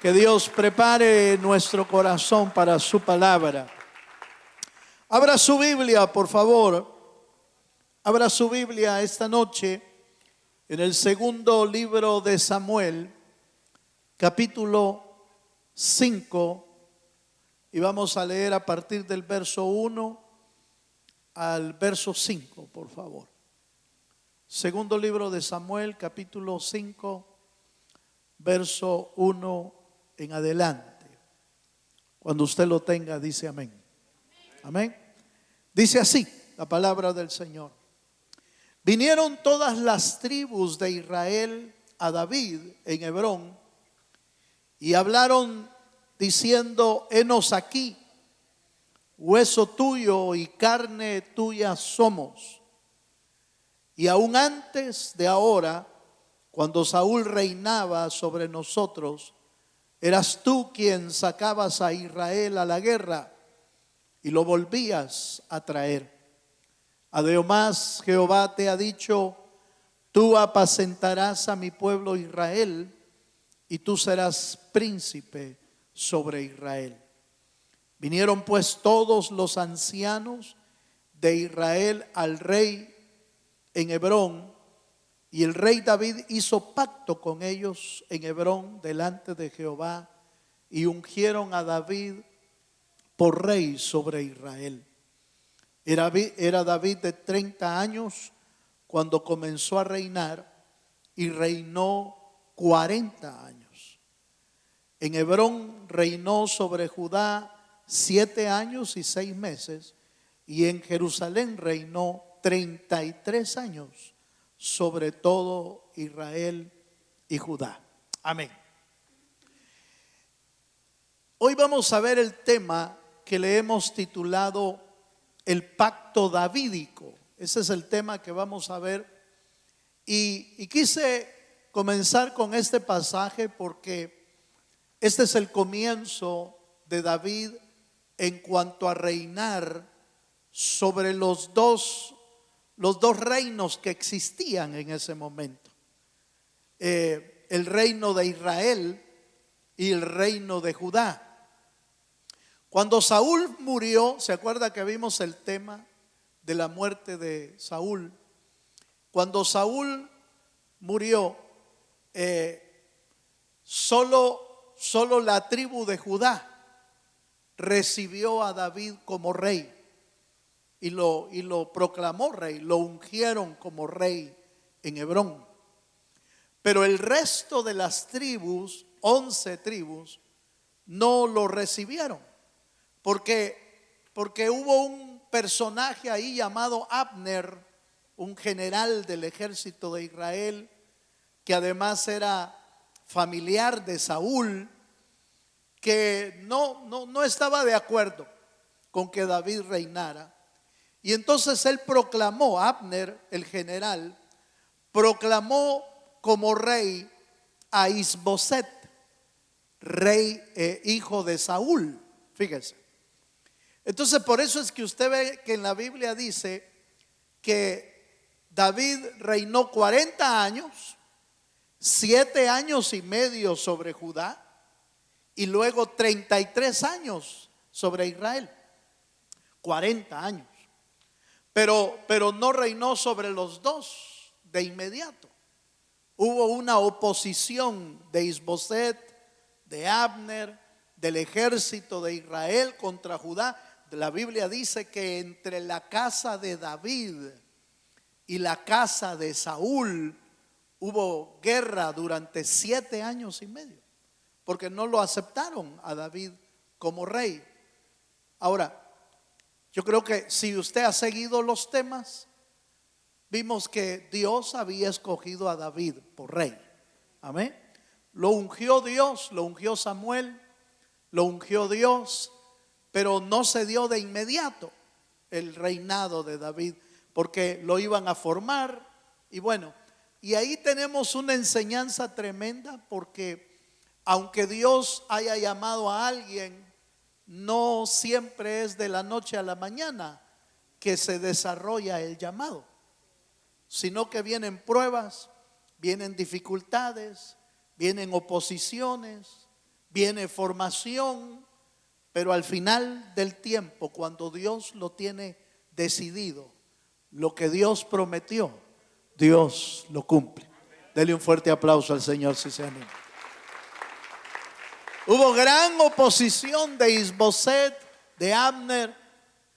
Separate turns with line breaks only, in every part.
Que Dios prepare nuestro corazón para su palabra. Abra su Biblia, por favor. Abra su Biblia esta noche en el segundo libro de Samuel, capítulo 5. Y vamos a leer a partir del verso 1 al verso 5, por favor. Segundo libro de Samuel, capítulo 5, verso 1 en adelante. Cuando usted lo tenga, dice amén. Amén. Dice así la palabra del Señor. Vinieron todas las tribus de Israel a David en Hebrón y hablaron diciendo: henos aquí, hueso tuyo y carne tuya somos. Y aún antes de ahora, cuando Saúl reinaba sobre nosotros, eras tú quien sacabas a Israel a la guerra y lo volvías a traer. Además, Jehová te ha dicho: tú apacentarás a mi pueblo Israel y tú serás príncipe sobre Israel. Vinieron pues todos los ancianos de Israel al rey en Hebrón, y el rey David hizo pacto con ellos en Hebrón delante de Jehová, y ungieron a David por rey sobre Israel. Era David de 30 años cuando comenzó a reinar, y reinó 40 años. En Hebrón reinó sobre Judá 7 años y 6 meses, y en Jerusalén reinó 33 años sobre todo Israel y Judá. Amén. Hoy vamos a ver el tema que le hemos titulado el pacto davídico. Ese es el tema que vamos a ver. Y quise comenzar con este pasaje porque este es el comienzo de David en cuanto a reinar sobre los dos reinos que existían en ese momento. El reino de Israel y el reino de Judá. Cuando Saúl murió, ¿se acuerda que vimos el tema de la muerte de Saúl? Cuando Saúl murió, solo la tribu de Judá recibió a David como rey y lo proclamó rey, lo ungieron como rey en Hebrón. Pero el resto de las tribus, 11 tribus, no lo recibieron. Porque hubo un personaje ahí llamado Abner, un general del ejército de Israel, que además era familiar de Saúl, que no estaba de acuerdo con que David reinara. Y entonces él proclamó, Abner, el general, proclamó como rey a Isboset, rey hijo de Saúl. Fíjese. Entonces por eso es que usted ve que en la Biblia dice que David reinó 40 años, 7 años y medio sobre Judá y luego 33 años sobre Israel. 40 años. Pero no reinó sobre los dos de inmediato. Hubo una oposición de Isboset, de Abner, del ejército de Israel contra Judá. La Biblia dice que entre la casa de David y la casa de Saúl hubo guerra durante 7 años y medio, porque no lo aceptaron a David como rey. Ahora, yo creo que si usted ha seguido los temas, vimos que Dios había escogido a David por rey. Amén. Lo ungió Dios, lo ungió Samuel, lo ungió Dios, pero no se dio de inmediato el reinado de David, porque lo iban a formar. Y bueno, y ahí tenemos una enseñanza tremenda, porque aunque Dios haya llamado a alguien, no siempre es de la noche a la mañana que se desarrolla el llamado, sino que vienen pruebas, vienen dificultades, vienen oposiciones, viene formación, pero al final del tiempo, cuando Dios lo tiene decidido, lo que Dios prometió, Dios lo cumple. Dele un fuerte aplauso al Señor si se anima. Hubo gran oposición de Isboset, de Abner,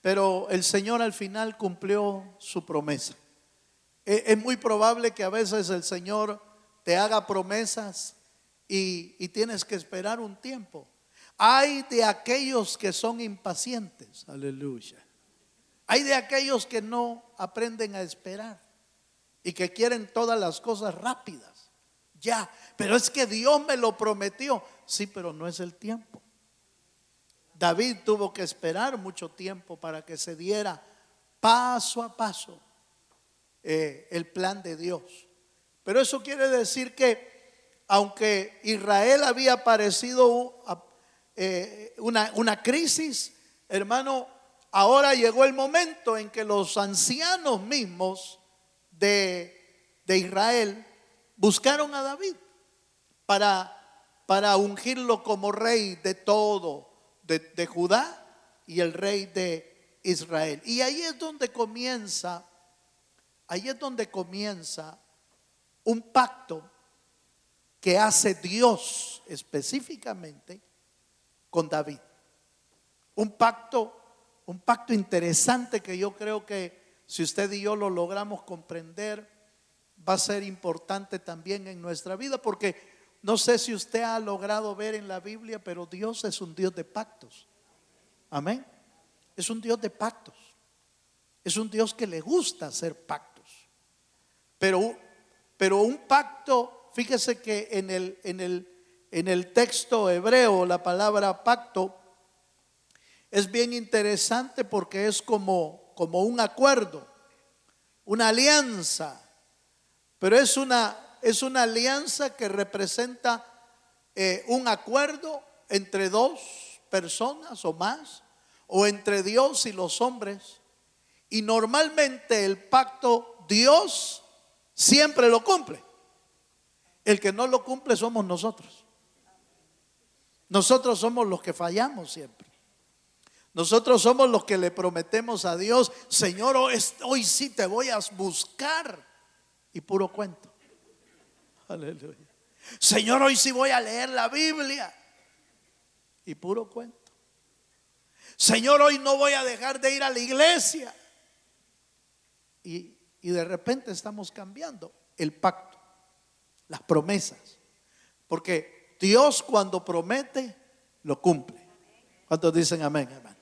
pero el Señor al final cumplió su promesa. Es muy probable que a veces el Señor te haga promesas y tienes que esperar un tiempo. Hay de aquellos que son impacientes, aleluya. Hay de aquellos que no aprenden a esperar y que quieren todas las cosas rápidas. Ya, pero es que Dios me lo prometió. Sí, pero no es el tiempo. David tuvo que esperar mucho tiempo para que se diera paso a paso el plan de Dios. Pero eso quiere decir que aunque Israel había padecido una crisis, hermano, ahora llegó el momento en que los ancianos mismos de Israel buscaron a David para ungirlo como rey de todo, de Judá y el rey de Israel. Y ahí es donde comienza un pacto que hace Dios específicamente con David. Un pacto interesante que yo creo que si usted y yo lo logramos comprender, va a ser importante también en nuestra vida, porque no sé si usted ha logrado ver en la Biblia, pero Dios es un Dios de pactos. Amén. Es un Dios de pactos. Es un Dios que le gusta hacer pactos. Pero un pacto, fíjese que en el texto hebreo la palabra pacto es bien interesante porque es como un acuerdo, una alianza, pero es una alianza que representa un acuerdo entre dos personas o más, o entre Dios y los hombres. Y normalmente el pacto Dios siempre lo cumple. El que no lo cumple somos nosotros. Nosotros somos los que fallamos siempre. Nosotros somos los que le prometemos a Dios: Señor, hoy sí te voy a buscar. Y puro cuento. Aleluya. Señor, hoy sí voy a leer la Biblia. Y puro cuento. Señor, hoy no voy a dejar de ir a la iglesia. Y de repente estamos cambiando el pacto, las promesas. Porque Dios cuando promete, lo cumple. ¿Cuántos dicen amén, hermano?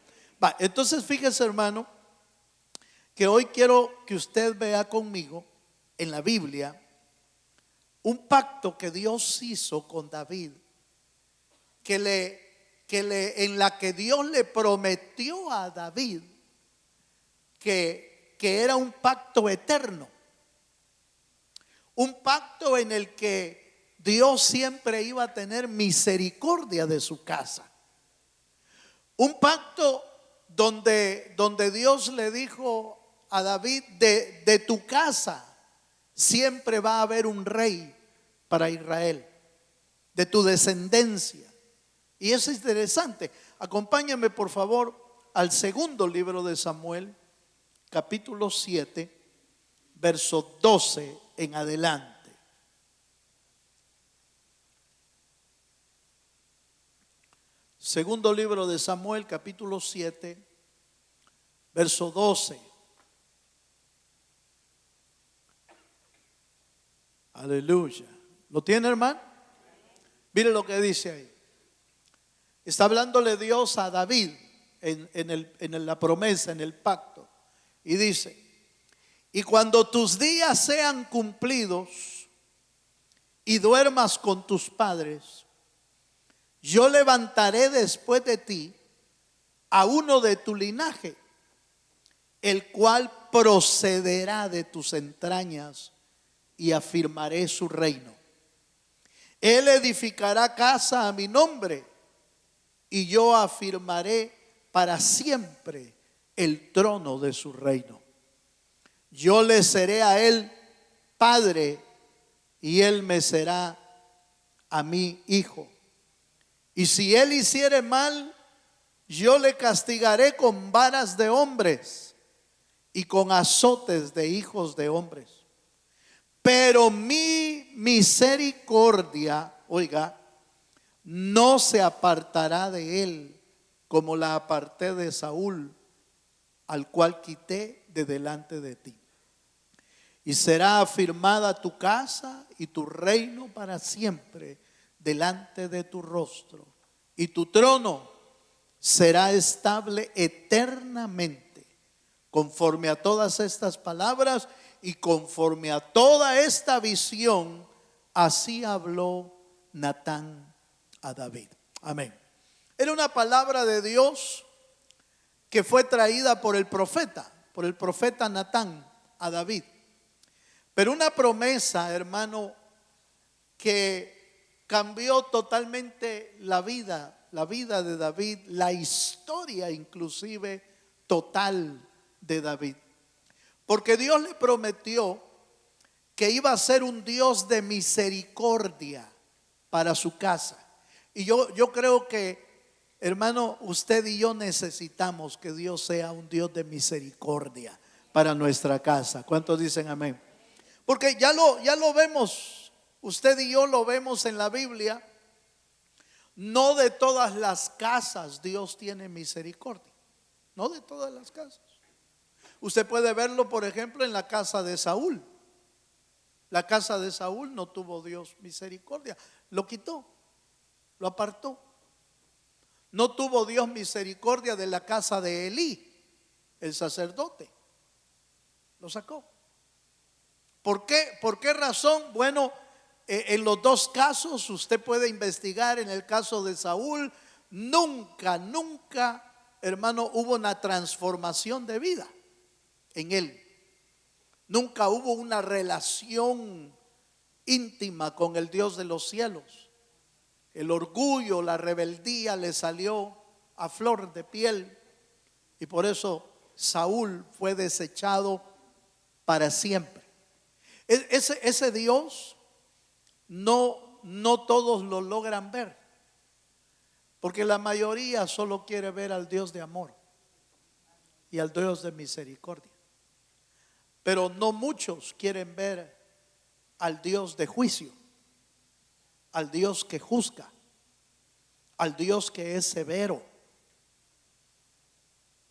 Entonces fíjese, hermano, que hoy quiero que usted vea conmigo en la Biblia un pacto que Dios hizo con David, en la que Dios le prometió a David que era un pacto eterno, un pacto en el que Dios siempre iba a tener misericordia de su casa, un pacto donde Dios le dijo a David: de tu casa siempre va a haber un rey para Israel, de tu descendencia. Y eso es interesante. Acompáñame por favor al segundo libro de Samuel, capítulo 7, verso 12 en adelante. Segundo libro de Samuel, capítulo 7, verso 12. Aleluya. ¿Lo tiene, hermano? Mire lo que dice ahí. Está hablándole Dios a David en la promesa, en el pacto. Y dice: y cuando tus días sean cumplidos y duermas con tus padres, yo levantaré después de ti a uno de tu linaje, el cual procederá de tus entrañas, y afirmaré su reino. Él edificará casa a mi nombre, y yo afirmaré para siempre el trono de su reino. Yo le seré a él padre, y él me será a mí hijo. Y si él hiciere mal, yo le castigaré con varas de hombres y con azotes de hijos de hombres. Pero mi misericordia, oiga, no se apartará de él como la aparté de Saúl, al cual quité de delante de ti. Y será afirmada tu casa y tu reino para siempre delante de tu rostro. Y tu trono será estable eternamente. Conforme a todas estas palabras y conforme a toda esta visión, así habló Natán a David. Amén. Era una palabra de Dios que fue traída por el profeta Natán a David. Pero una promesa, hermano, que cambió totalmente la vida de David, la historia inclusive total de David. Porque Dios le prometió que iba a ser un Dios de misericordia para su casa. Y yo creo que, hermano, usted y yo necesitamos que Dios sea un Dios de misericordia para nuestra casa. ¿Cuántos dicen amén? Porque ya lo vemos, usted y yo lo vemos en la Biblia. No de todas las casas Dios tiene misericordia. No de todas las casas. Usted puede verlo, por ejemplo, en la casa de Saúl. La casa de Saúl no tuvo Dios misericordia. Lo quitó, lo apartó. No tuvo Dios misericordia de la casa de Elí, el sacerdote. Lo sacó. ¿Por qué? ¿Por qué razón? Bueno, en los dos casos usted puede investigar. En el caso de Saúl, nunca, hermano, hubo una transformación de vida en él. Nunca hubo una relación íntima con el Dios de los cielos. El orgullo, la rebeldía le salió a flor de piel, y por eso Saúl fue desechado para siempre. Ese Dios no todos lo logran ver, porque la mayoría solo quiere ver al Dios de amor y al Dios de misericordia. Pero no muchos quieren ver al Dios de juicio, al Dios que juzga, al Dios que es severo.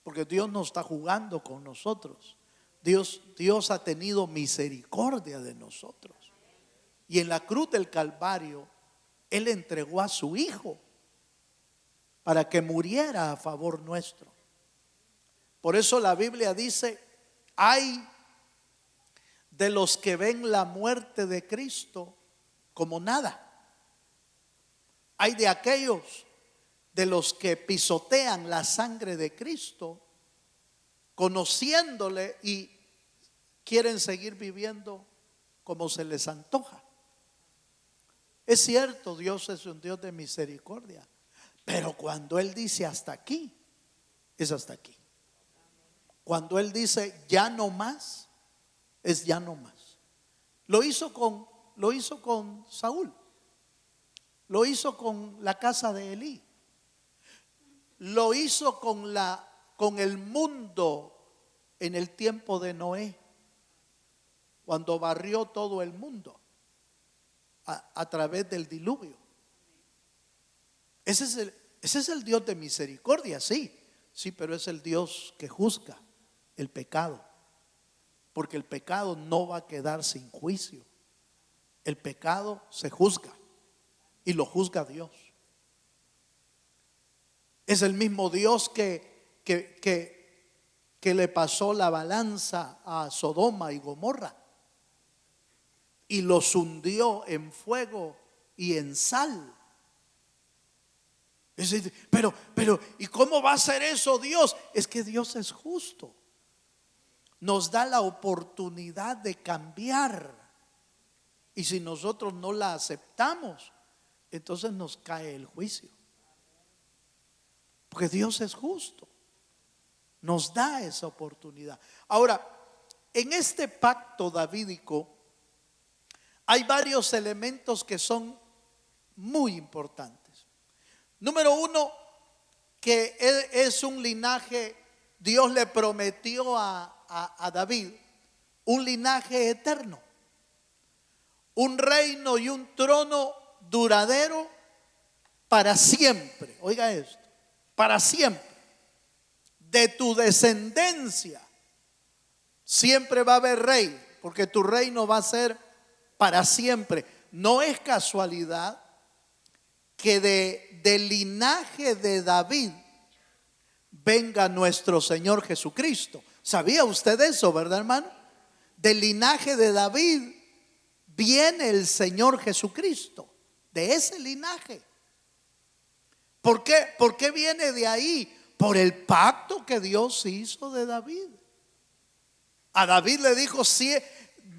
Porque Dios no está jugando con nosotros. Dios ha tenido misericordia de nosotros. Y en la cruz del Calvario, Él entregó a su Hijo para que muriera a favor nuestro. Por eso la Biblia dice: hay de los que ven la muerte de Cristo como nada. Hay de aquellos de los que pisotean la sangre de Cristo, conociéndole, y quieren seguir viviendo como se les antoja. Es cierto, Dios es un Dios de misericordia, pero cuando Él dice hasta aquí, es hasta aquí. Cuando Él dice ya no más, es ya no más. Lo hizo con Saúl, lo hizo con la casa de Elí, lo hizo con el mundo en el tiempo de Noé, cuando barrió todo el mundo a través del diluvio. Ese es el Dios de misericordia, sí, pero es el Dios que juzga el pecado, porque el pecado no va a quedar sin juicio. El pecado se juzga y lo juzga Dios. Es el mismo Dios que le pasó la balanza a Sodoma y Gomorra y los hundió en fuego y en sal. Pero, ¿y cómo va a ser eso Dios? Es que Dios es justo. Nos da la oportunidad de cambiar. Y si nosotros no la aceptamos, entonces nos cae el juicio. Porque Dios es justo. Nos da esa oportunidad. Ahora, en este pacto davídico hay varios elementos que son muy importantes. Número uno, que es un linaje, Dios le prometió a David un linaje eterno, un reino y un trono duradero para siempre. Oiga esto, para siempre. De tu descendencia siempre va a haber rey, porque tu reino va a ser para siempre. No es casualidad que del linaje de David venga nuestro Señor Jesucristo. ¿Sabía usted eso, verdad, hermano? Del linaje de David viene el Señor Jesucristo, de ese linaje. ¿Por qué? ¿Por qué viene de ahí? Por el pacto que Dios hizo de David. A David le dijo: sí,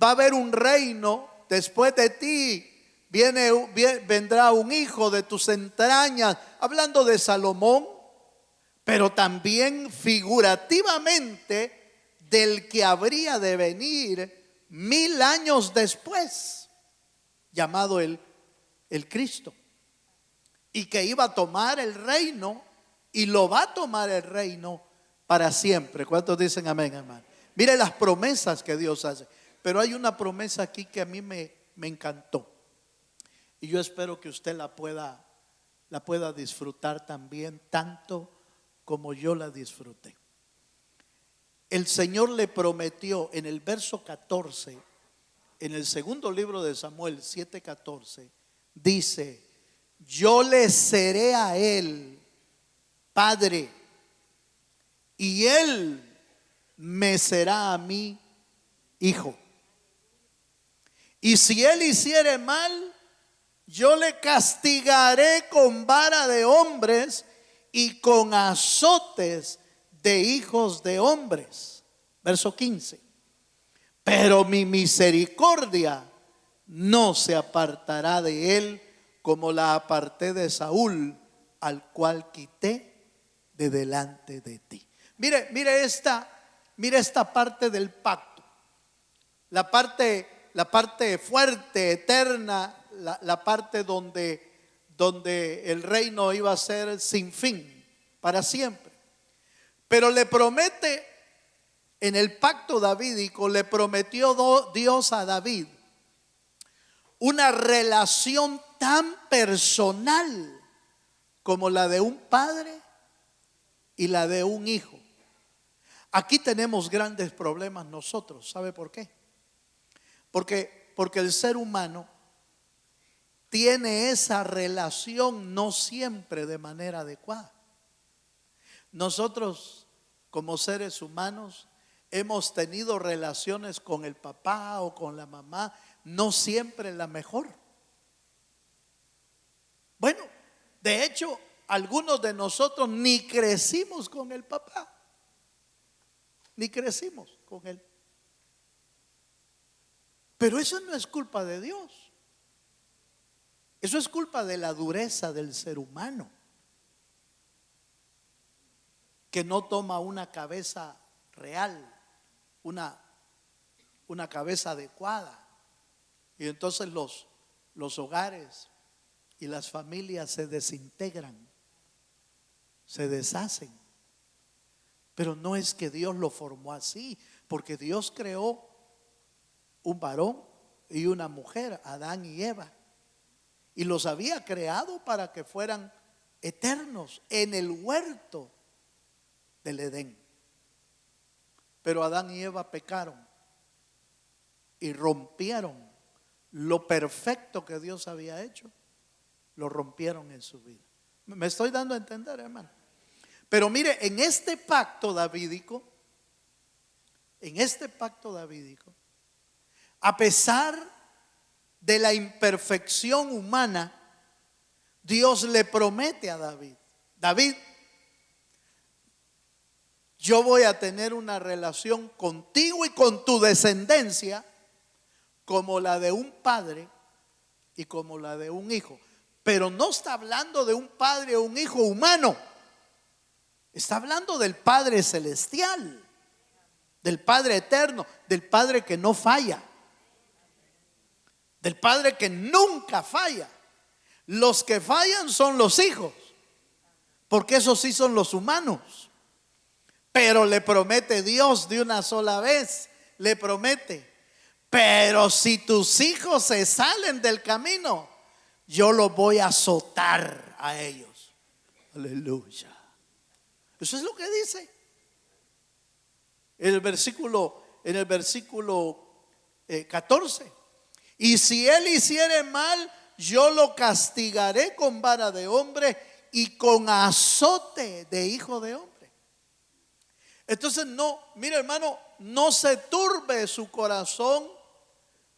va a haber un reino después de ti. Vendrá un hijo de tus entrañas, hablando de Salomón, pero también figurativamente del que habría de venir 1000 años después, llamado el Cristo, y que iba a tomar el reino, y lo va a tomar el reino para siempre. ¿Cuántos dicen amén, hermano? Mire las promesas que Dios hace. Pero hay una promesa aquí que a mí me encantó, y yo espero que usted la pueda disfrutar también, tanto como yo la disfruté. El Señor le prometió en el verso 14, en el segundo libro de Samuel 7:14, dice: yo le seré a él padre, y él me será a mí hijo. Y si él hiciere mal, yo le castigaré con vara de hombres y con azotes de hijos de hombres. Verso 15. Pero mi misericordia no se apartará de él, como la aparté de Saúl, al cual quité de delante de ti. Mire esta parte del pacto. La parte fuerte, eterna, la parte donde el reino iba a ser sin fin, para siempre. Pero le promete, en el pacto davídico, le prometió Dios a David una relación tan personal como la de un padre y la de un hijo. Aquí tenemos grandes problemas nosotros. ¿Sabe por qué? Porque el ser humano tiene esa relación no siempre de manera adecuada. Nosotros, como seres humanos, hemos tenido relaciones con el papá o con la mamá, no siempre la mejor. Bueno, de hecho, algunos de nosotros ni crecimos con el papá, ni crecimos con él. Pero eso no es culpa de Dios. Eso es culpa de la dureza del ser humano, que no toma una cabeza real, una cabeza adecuada. Y entonces los hogares y las familias se desintegran, se deshacen. Pero no es que Dios lo formó así, porque Dios creó un varón y una mujer, Adán y Eva, y los había creado para que fueran eternos en el huerto del Edén. Pero Adán y Eva pecaron y rompieron lo perfecto que Dios había hecho, lo rompieron en su vida. Me estoy dando a entender, hermano. Pero mire, en este pacto davídico, a pesar de la imperfección humana, Dios le promete a David: David, yo voy a tener una relación contigo y con tu descendencia como la de un padre y como la de un hijo. Pero no está hablando de un padre o un hijo humano, está hablando del Padre celestial, del Padre eterno, del Padre que no falla, del Padre que nunca falla. Los que fallan son los hijos, porque esos sí son los humanos. Pero le promete Dios de una sola vez, le promete: pero si tus hijos se salen del camino, yo los voy a azotar a ellos. Aleluya. Eso es lo que dice en el versículo 14. Y si él hiciere mal, yo lo castigaré con vara de hombre y con azote de hijo de hombre. Entonces mire hermano, no se turbe su corazón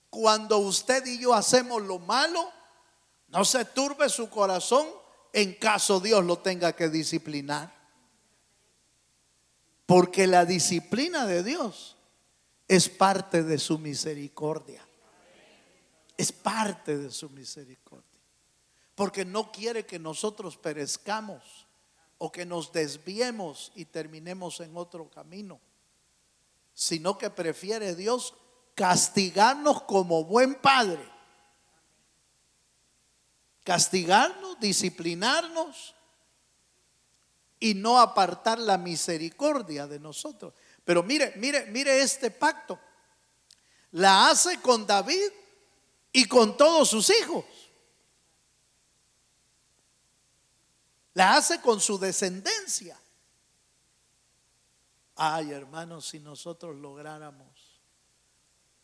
cuando usted y yo hacemos lo malo. No se turbe su corazón en caso Dios lo tenga que disciplinar. Porque la disciplina de Dios es parte de su misericordia. Es parte de su misericordia. Porque no quiere que nosotros perezcamos o que nos desviemos y terminemos en otro camino, sino que prefiere Dios castigarnos como buen padre. Castigarnos, disciplinarnos y no apartar la misericordia de nosotros. Pero mire este pacto. La hace con David y con todos sus hijos. La hace con su descendencia. Ay, hermanos, si nosotros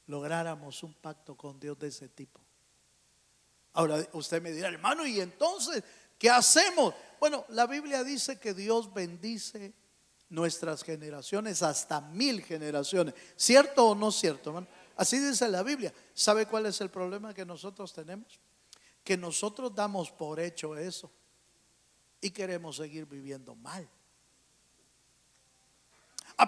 lográramos un pacto con Dios de ese tipo. Ahora usted me dirá: hermano, ¿y entonces qué hacemos? Bueno, la Biblia dice que Dios bendice nuestras generaciones hasta 1000 generaciones. ¿Cierto o no cierto, hermano? Así dice la Biblia. ¿Sabe cuál es el problema que nosotros tenemos? Que nosotros damos por hecho eso y queremos seguir viviendo mal.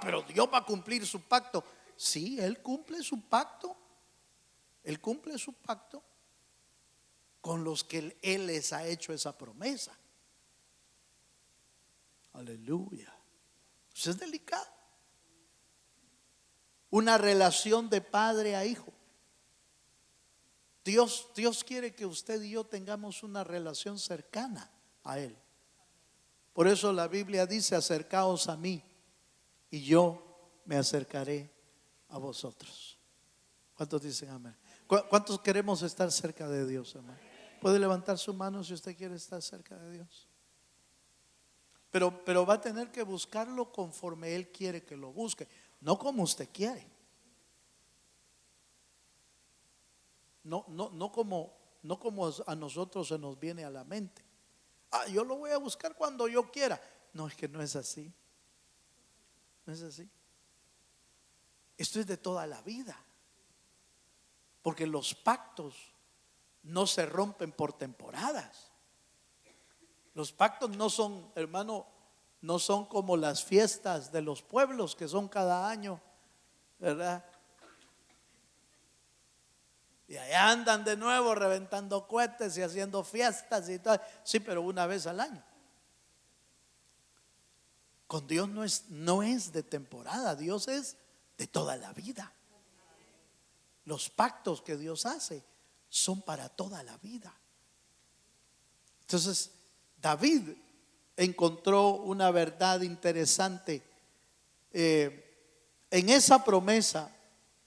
Pero Dios va a cumplir su pacto. Sí, Él cumple su pacto. Él cumple su pacto con los que Él les ha hecho esa promesa. Aleluya. Eso es delicado. Una relación de padre a hijo. Dios quiere que usted y yo tengamos una relación cercana a Él. Por eso la Biblia dice: acercaos a mí y yo me acercaré a vosotros. ¿Cuántos dicen amén? ¿Cuántos queremos estar cerca de Dios, hermano? ¿Puede levantar su mano si usted quiere estar cerca de Dios? Pero va a tener que buscarlo conforme Él quiere que lo busque, no como usted quiere. No como a nosotros se nos viene a la mente. Yo lo voy a buscar cuando yo quiera. No, es que no es así. No es así. Esto es de toda la vida. Porque los pactos no se rompen por temporadas. Los pactos no son, hermano, no son como las fiestas de los pueblos que son cada año, ¿verdad? Y allá andan de nuevo reventando cohetes y haciendo fiestas y todo. Sí, pero una vez al año. Con Dios no es de temporada. Dios es de toda la vida. Los pactos que Dios hace son para toda la vida. Entonces David encontró una verdad interesante en esa promesa,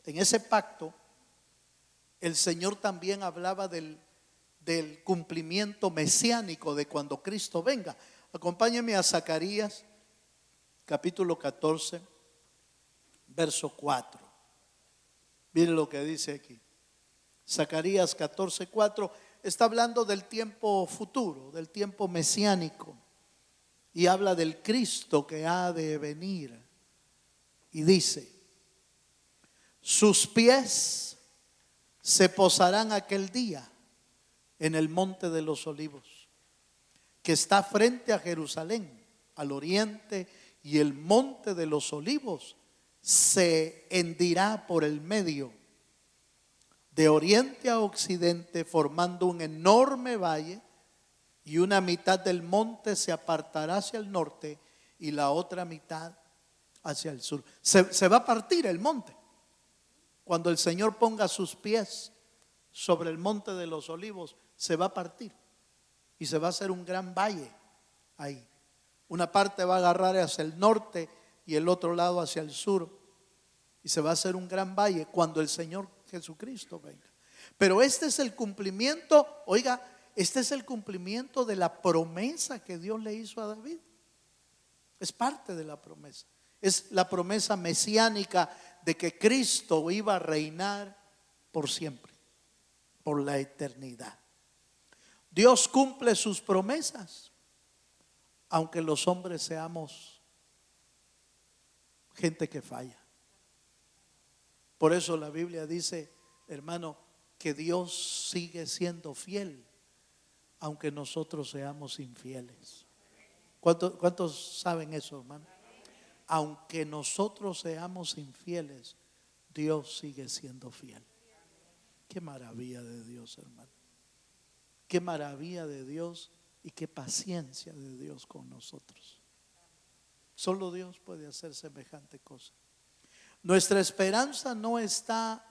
en ese pacto. El Señor también hablaba del cumplimiento mesiánico de cuando Cristo venga. Acompáñenme a Zacarías capítulo 14, verso 4. Miren lo que dice aquí. Zacarías 14, 4 está hablando del tiempo futuro, del tiempo mesiánico, y habla del Cristo que ha de venir. Y dice: sus pies se posarán aquel día en el monte de los olivos, que está frente a Jerusalén, al oriente, y el monte de los olivos se hendirá por el medio, de oriente a occidente, formando un enorme valle, y una mitad del monte se apartará hacia el norte y la otra mitad hacia el sur. Se va a partir el monte cuando el Señor ponga sus pies sobre el monte de los olivos. Se va a partir y se va a hacer un gran valle ahí. Una parte va a agarrar hacia el norte y el otro lado hacia el sur. Y se va a hacer un gran valle cuando el Señor Jesucristo venga. Pero este es el cumplimiento, oiga, este es el cumplimiento de la promesa que Dios le hizo a David. Es parte de la promesa. Es la promesa mesiánica de que Cristo iba a reinar por siempre, por la eternidad. Dios cumple sus promesas, aunque los hombres seamos gente que falla. Por eso la Biblia dice, hermano, que Dios sigue siendo fiel, aunque nosotros seamos infieles. ¿Cuántos saben eso, hermano? Aunque nosotros seamos infieles, Dios sigue siendo fiel. Qué maravilla de Dios, hermano. Qué maravilla de Dios y qué paciencia de Dios con nosotros. Solo Dios puede hacer semejante cosa. Nuestra esperanza no está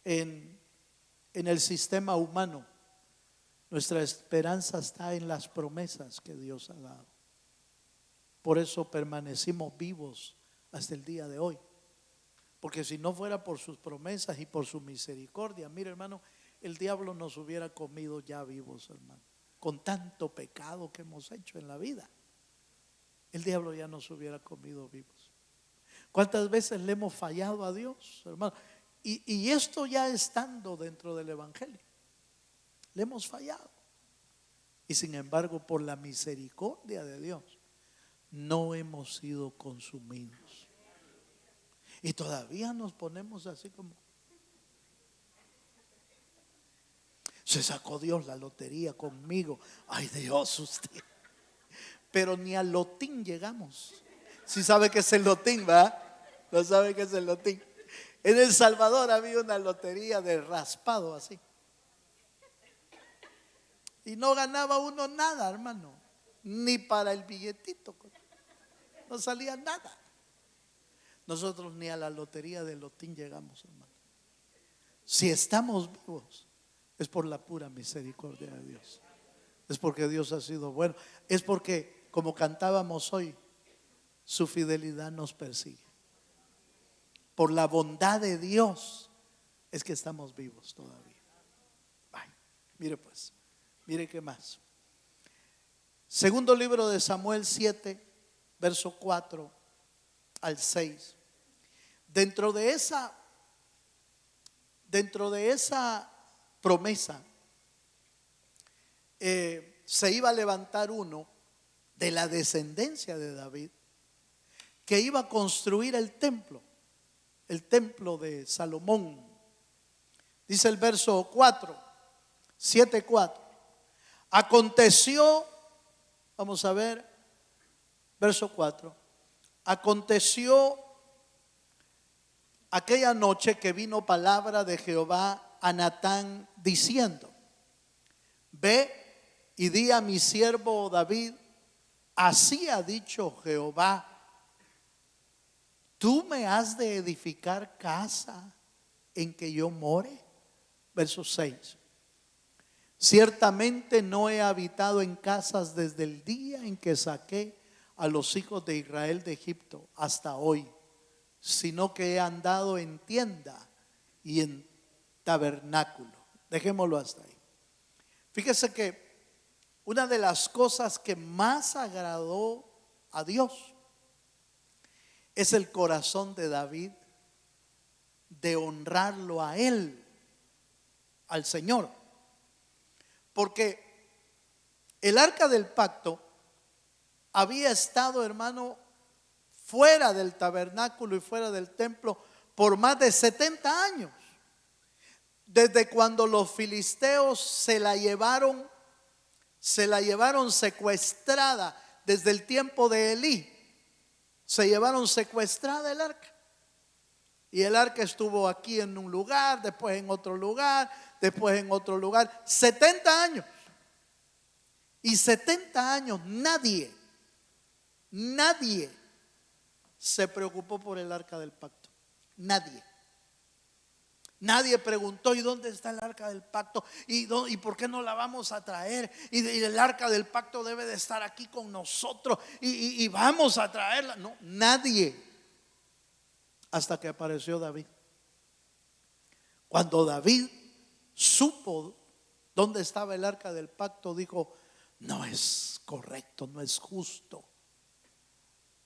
en el sistema humano. Nuestra esperanza está en las promesas que Dios ha dado. Por eso permanecimos vivos hasta el día de hoy. Porque si no fuera por sus promesas y por su misericordia, mire, hermano, el diablo nos hubiera comido ya vivos, hermano. Con tanto pecado que hemos hecho en la vida, el diablo ya nos hubiera comido vivos. ¿Cuántas veces le hemos fallado a Dios, hermano? Y esto ya estando dentro del evangelio, le hemos fallado. Y sin embargo, por la misericordia de Dios, no hemos sido consumidos. Y todavía nos ponemos así como, se sacó Dios la lotería conmigo. Ay, Dios, usted. Pero ni al lotín llegamos. Si sabe que es el lotín, ¿verdad? No sabe que es el lotín. En El Salvador había una lotería de raspado así. Y no ganaba uno nada, hermano. Ni para el billetito. No salía nada. Nosotros ni a la lotería del lotín llegamos, hermano. Si estamos vivos, es por la pura misericordia de Dios. Es porque Dios ha sido bueno. Es porque, como cantábamos hoy, su fidelidad nos persigue. Por la bondad de Dios es que estamos vivos todavía. Ay, mire pues, mire qué más. Segundo libro de Samuel 7, verso 4 al 6. Dentro de esa promesa, se iba a levantar uno de la descendencia de David que iba a construir el templo de Salomón. Dice el verso 4, 7:4. Aconteció, vamos a ver, verso 4. Aconteció aquella noche que vino palabra de Jehová a Natán diciendo: ve y di a mi siervo David, así ha dicho Jehová, ¿tú me has de edificar casa en que yo more? Verso 6. Ciertamente no he habitado en casas desde el día en que saqué a los hijos de Israel de Egipto hasta hoy, sino que he andado en tienda y en tabernáculo. Dejémoslo hasta ahí. Fíjese que una de las cosas que más agradó a Dios es el corazón de David de honrarlo a él, al Señor. Porque el arca del pacto había estado, hermano, fuera del tabernáculo y fuera del templo por más de 70 años. Desde cuando los filisteos se la llevaron secuestrada, desde el tiempo de Elí. Se llevaron secuestrada el arca. Y el arca estuvo aquí en un lugar, después en otro lugar, después en otro lugar. 70 años. Y 70 años nadie se preocupó por el arca del pacto. Nadie. Nadie preguntó: ¿y dónde está el arca del pacto? ¿Y por qué no la vamos a traer? Y el arca del pacto debe de estar aquí con nosotros. Y vamos a traerla. No, nadie. Hasta que apareció David. Cuando David supo dónde estaba el arca del pacto, dijo: no es correcto, no es justo.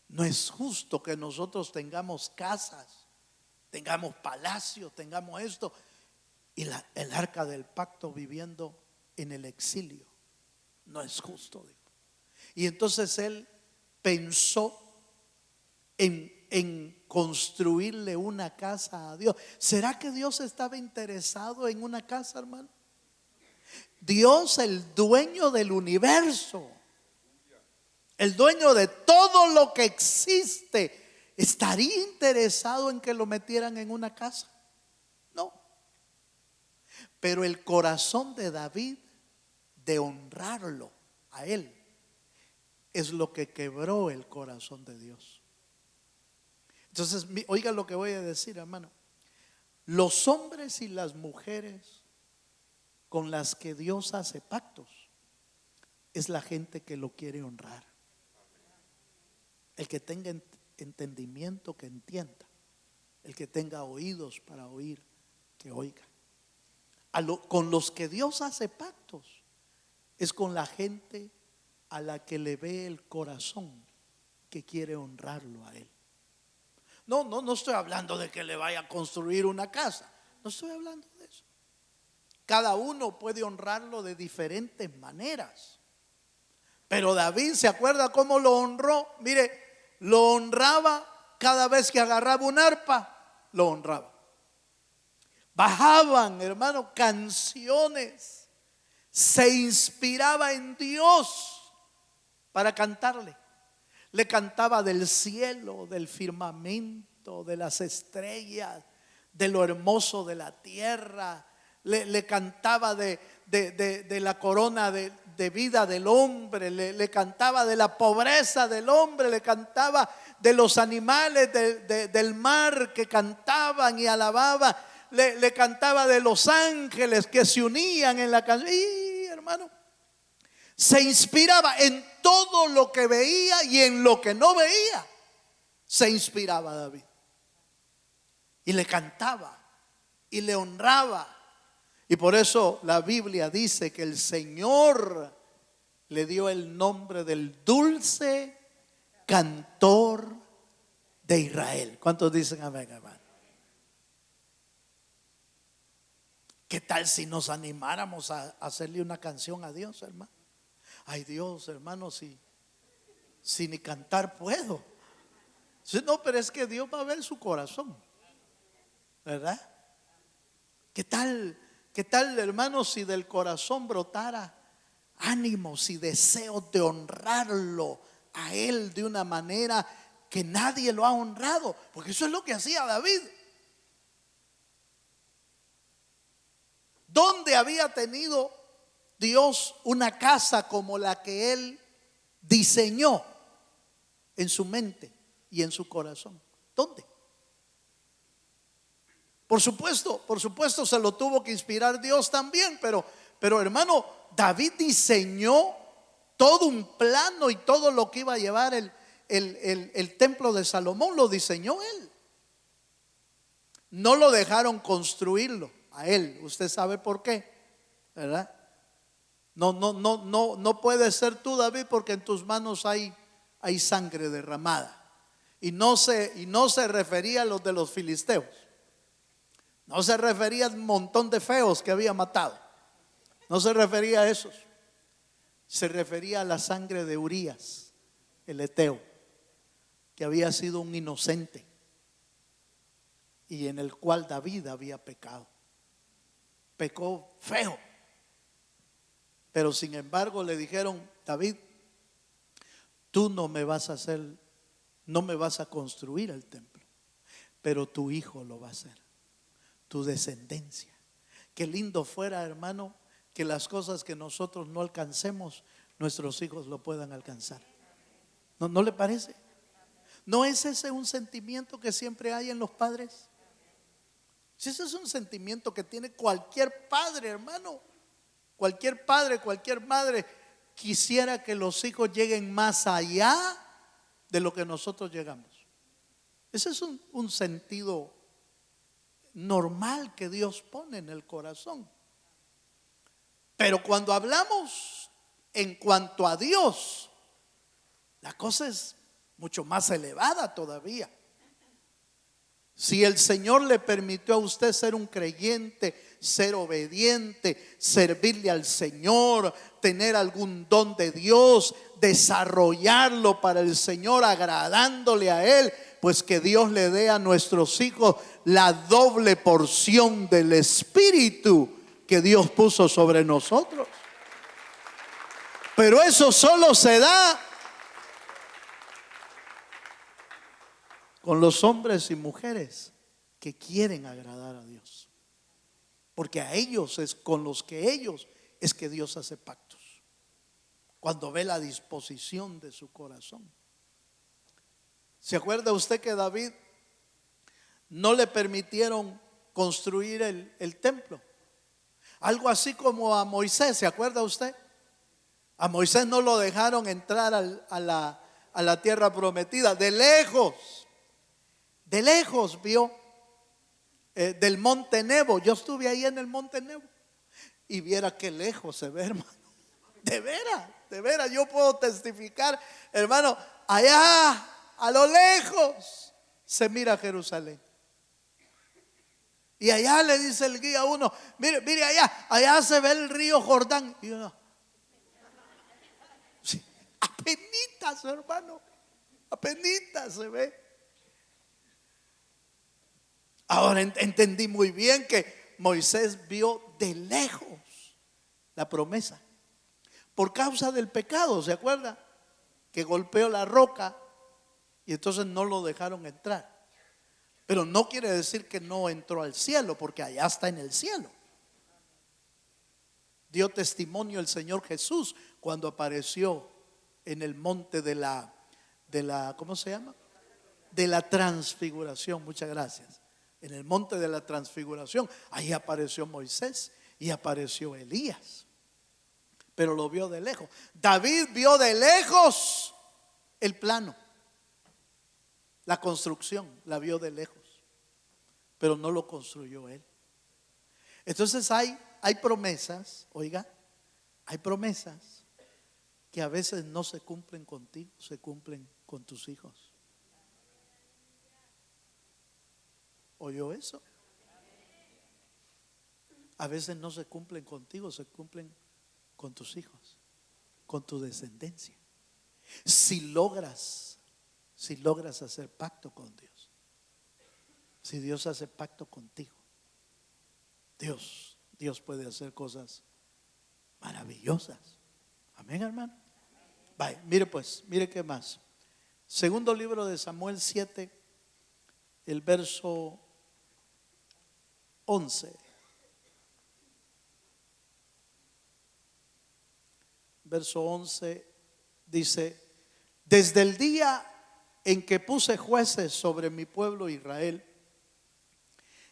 No es justo que nosotros tengamos casas, tengamos palacios, tengamos esto, y el arca del pacto viviendo en el exilio. No es justo, dijo. Y entonces él pensó en construirle una casa a Dios. ¿Será que Dios estaba interesado en una casa, hermano? Dios, el dueño del universo, el dueño de todo lo que existe, ¿estaría interesado en que lo metieran en una casa? No. Pero el corazón de David de honrarlo a él es lo que quebró el corazón de Dios. Entonces, oiga lo que voy a decir, hermano. Los hombres y las mujeres con las que Dios hace pactos es la gente que lo quiere honrar. El que tenga entendimiento, que entienda. El que tenga oídos para oír, que oiga. Con los que Dios hace pactos es con la gente a la que le ve el corazón, que quiere honrarlo a él. No estoy hablando de que le vaya a construir una casa. No estoy hablando de eso. Cada uno puede honrarlo de diferentes maneras. Pero David, ¿se acuerda cómo lo honró? Mire, lo honraba cada vez que agarraba un arpa, lo honraba. Bajaban, hermano, canciones. Se inspiraba en Dios para cantarle. Le cantaba del cielo, del firmamento, de las estrellas, de lo hermoso de la tierra. Le cantaba de la corona de vida del hombre. Le cantaba de la pobreza del hombre. Le cantaba de los animales del mar que cantaban y alababan. Le cantaba de los ángeles que se unían en la canción. Y hermano, se inspiraba en todo lo que veía y en lo que no veía. Se inspiraba David. Y le cantaba y le honraba. Y por eso la Biblia dice que el Señor le dio el nombre del dulce cantor de Israel. ¿Cuántos dicen amén, hermano? ¿Qué tal si nos animáramos a hacerle una canción a Dios, hermano? Ay, Dios, hermano, si ni cantar puedo. No, pero es que Dios va a ver su corazón, ¿verdad? ¿Qué tal, hermano, si del corazón brotara ánimos y deseos de honrarlo a Él de una manera que nadie lo ha honrado? Porque eso es lo que hacía David. ¿Dónde había tenido Dios una casa como la que él diseñó en su mente y en su corazón? ¿Dónde? Por supuesto se lo tuvo que inspirar Dios también, pero hermano, David diseñó todo un plano y todo lo que iba a llevar el templo de Salomón, lo diseñó él. No lo dejaron construirlo a él. Usted sabe por qué, ¿verdad? No puede ser tú, David, porque en tus manos hay sangre derramada. Y no se refería a los de los filisteos. No se refería al montón de feos que había matado. No se refería a esos. Se refería a la sangre de Urías, el heteo, que había sido un inocente y en el cual David había pecado. Pecó feo. Pero sin embargo le dijeron: David, tú no me vas a construir el templo, pero tu hijo lo va a hacer, tu descendencia. Qué lindo fuera, hermano, que las cosas que nosotros no alcancemos, nuestros hijos lo puedan alcanzar. ¿No le parece? ¿No es ese un sentimiento que siempre hay en los padres? Si ese es un sentimiento que tiene cualquier padre, hermano. Cualquier padre, cualquier madre quisiera que los hijos lleguen más allá de lo que nosotros llegamos. Ese es un sentido normal que Dios pone en el corazón. Pero cuando hablamos en cuanto a Dios, la cosa es mucho más elevada todavía. Si el Señor le permitió a usted ser un creyente, ser obediente, servirle al Señor, tener algún don de Dios, desarrollarlo para el Señor, agradándole a Él, pues que Dios le dé a nuestros hijos la doble porción del Espíritu que Dios puso sobre nosotros. Pero eso solo se da con los hombres y mujeres que quieren agradar a Dios, porque a ellos es con los que ellos es que Dios hace pactos, cuando ve la disposición de su corazón. ¿Se acuerda usted que David no le permitieron construir el templo? Algo así como a Moisés, ¿se acuerda usted? A Moisés no lo dejaron entrar a la tierra prometida. De lejos vio del monte Nebo. Yo estuve ahí en el monte Nebo y viera qué lejos se ve, hermano. De veras, yo puedo testificar, hermano, allá a lo lejos se mira Jerusalén. Y allá le dice el guía a uno: mire allá se ve el río Jordán. Y uno, sí, apenitas, hermano, apenitas se ve. Ahora entendí muy bien que Moisés vio de lejos la promesa por causa del pecado, ¿se acuerda? Que golpeó la roca y entonces no lo dejaron entrar. Pero no quiere decir que no entró al cielo, porque allá está en el cielo. Dio testimonio el Señor Jesús cuando apareció en el monte de la ¿cómo se llama? De la transfiguración. Muchas gracias. En el monte de la transfiguración, ahí apareció Moisés y apareció Elías, pero lo vio de lejos. David vio de lejos el plano, la construcción, la vio de lejos, pero no lo construyó él. Entonces hay promesas, oiga, hay promesas que a veces no se cumplen contigo, se cumplen con tus hijos. ¿Oyó eso? A veces no se cumplen contigo, se cumplen con tus hijos, con tu descendencia. Si logras hacer pacto con Dios, si Dios hace pacto contigo, Dios puede hacer cosas maravillosas. Amén, hermano. Vaya, mire qué más. Segundo libro de Samuel 7, el verso 11. Verso 11 dice: desde el día en que puse jueces sobre mi pueblo Israel,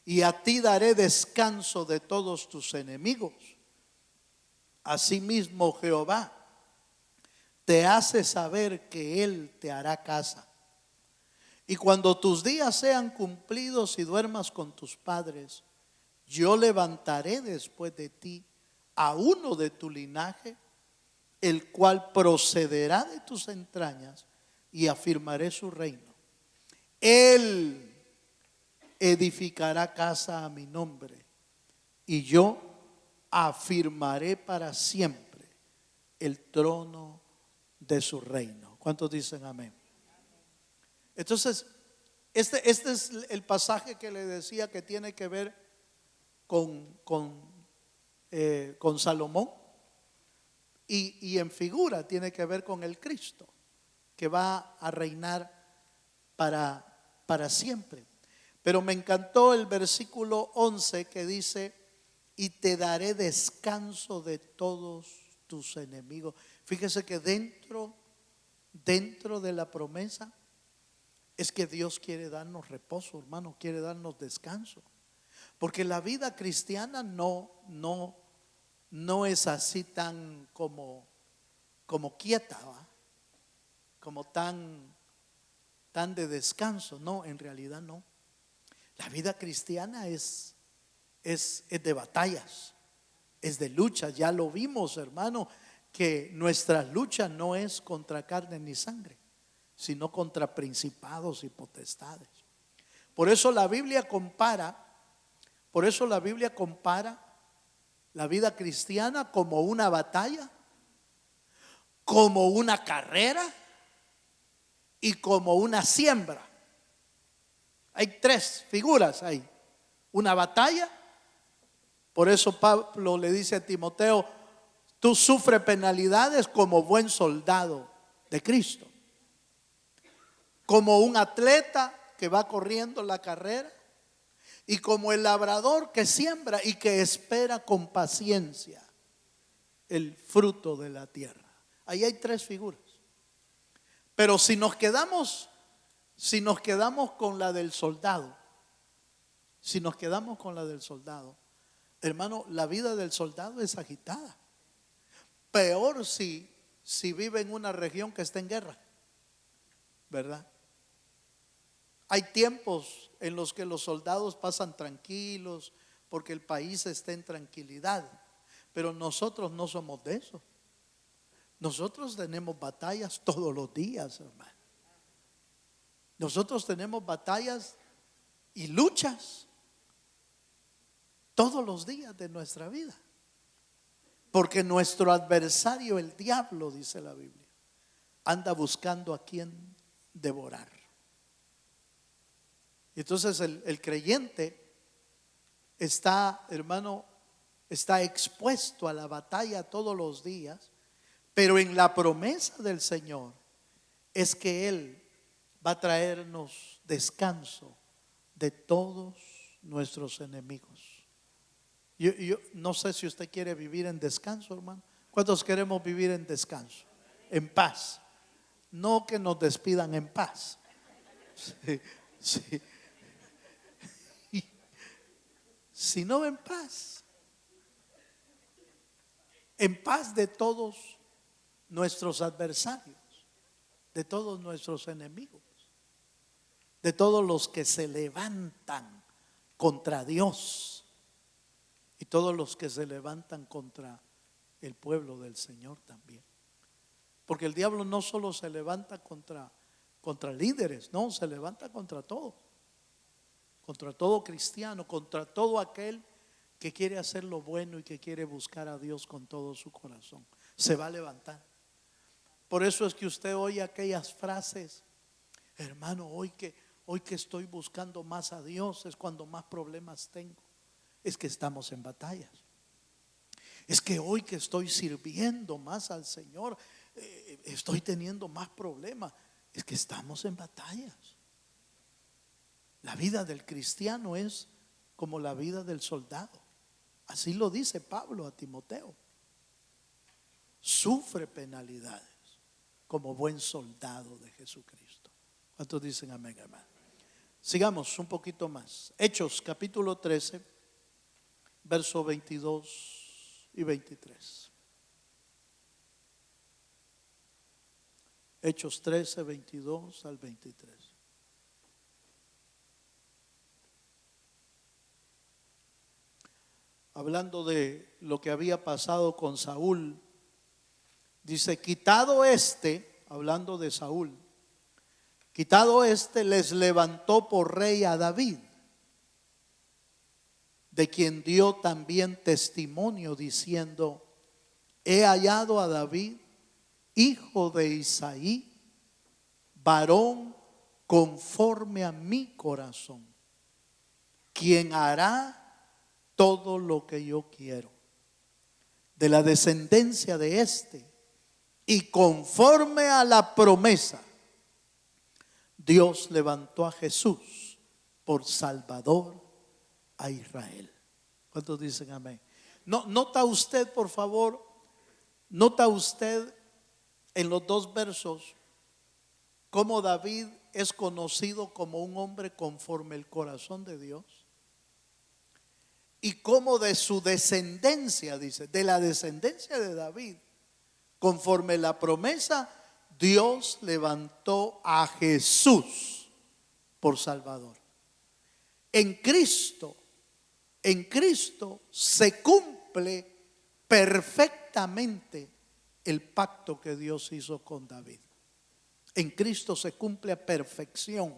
y a ti daré descanso de todos tus enemigos, asimismo Jehová te hace saber que Él te hará casa. Y cuando tus días sean cumplidos y duermas con tus padres, yo levantaré después de ti a uno de tu linaje, el cual procederá de tus entrañas, y afirmaré su reino. Él edificará casa a mi nombre, y yo afirmaré para siempre el trono de su reino. ¿Cuántos dicen amén? Entonces, este es el pasaje que le decía que tiene que ver con Salomón, y en figura tiene que ver con el Cristo que va a reinar para siempre. Pero me encantó el versículo 11 que dice: y te daré descanso de todos tus enemigos. Fíjese que dentro de la promesa es que Dios quiere darnos reposo, hermano, quiere darnos descanso. Porque la vida cristiana no es así tan como quieta, ¿va? Como tan de descanso. No, en realidad no. La vida cristiana es de batallas, es de luchas. Ya lo vimos, hermano, que nuestra lucha no es contra carne ni sangre, sino contra principados y potestades. Por eso la Biblia compara la vida cristiana como una batalla, como una carrera y como una siembra. Hay tres figuras ahí. Una batalla. Por eso Pablo le dice a Timoteo: tú sufres penalidades como buen soldado de Cristo. Como un atleta que va corriendo la carrera, y como el labrador que siembra y que espera con paciencia el fruto de la tierra. Ahí hay tres figuras. Pero si nos quedamos con la del soldado, hermano, la vida del soldado es agitada. Peor si vive en una región que está en guerra, ¿verdad? Hay tiempos en los que los soldados pasan tranquilos porque el país está en tranquilidad. Pero nosotros no somos de eso. Nosotros tenemos batallas todos los días, hermano. Nosotros tenemos batallas y luchas todos los días de nuestra vida. Porque nuestro adversario, el diablo, dice la Biblia, anda buscando a quien devorar. Entonces el creyente está, hermano, está expuesto a la batalla todos los días, pero en la promesa del Señor es que Él va a traernos descanso de todos nuestros enemigos. Yo no sé si usted quiere vivir en descanso, hermano. ¿Cuántos queremos vivir en descanso? En paz. No que nos despidan en paz. Sí, sí. Sino en paz. En paz de todos nuestros adversarios, de todos nuestros enemigos, de todos los que se levantan contra Dios y todos los que se levantan contra el pueblo del Señor también. Porque el diablo no solo se levanta contra líderes, no, se levanta contra todo cristiano, contra todo aquel que quiere hacer lo bueno y que quiere buscar a Dios con todo su corazón. Se va a levantar. Por eso es que usted oye aquellas frases: hermano, hoy que estoy buscando más a Dios es cuando más problemas tengo. Es que estamos en batallas. Es que hoy que estoy sirviendo más al Señor, estoy teniendo más problemas. Es que estamos en batallas. La vida del cristiano es como la vida del soldado. Así lo dice Pablo a Timoteo. Sufre penalidades como buen soldado de Jesucristo. ¿Cuántos dicen amén, hermano? Sigamos un poquito más. Hechos capítulo 13, versos 22 y 23. Hechos 13, 22 al 23. Hablando de lo que había pasado con Saúl, dice: quitado hablando de Saúl, quitado les levantó por rey a David, de quien dio también testimonio diciendo: he hallado a David, hijo de Isaí, varón conforme a mi corazón, quien hará todo lo que yo quiero. De la descendencia de y conforme a la promesa, Dios levantó a Jesús por Salvador a Israel. ¿Cuántos dicen amén? Nota usted, por favor, en los dos versos cómo David es conocido como un hombre conforme el corazón de Dios. y cómo de su descendencia, dice, de la descendencia de David, conforme la promesa, Dios levantó a Jesús por Salvador. En Cristo se cumple perfectamente el pacto que Dios hizo con David. En Cristo se cumple a perfección.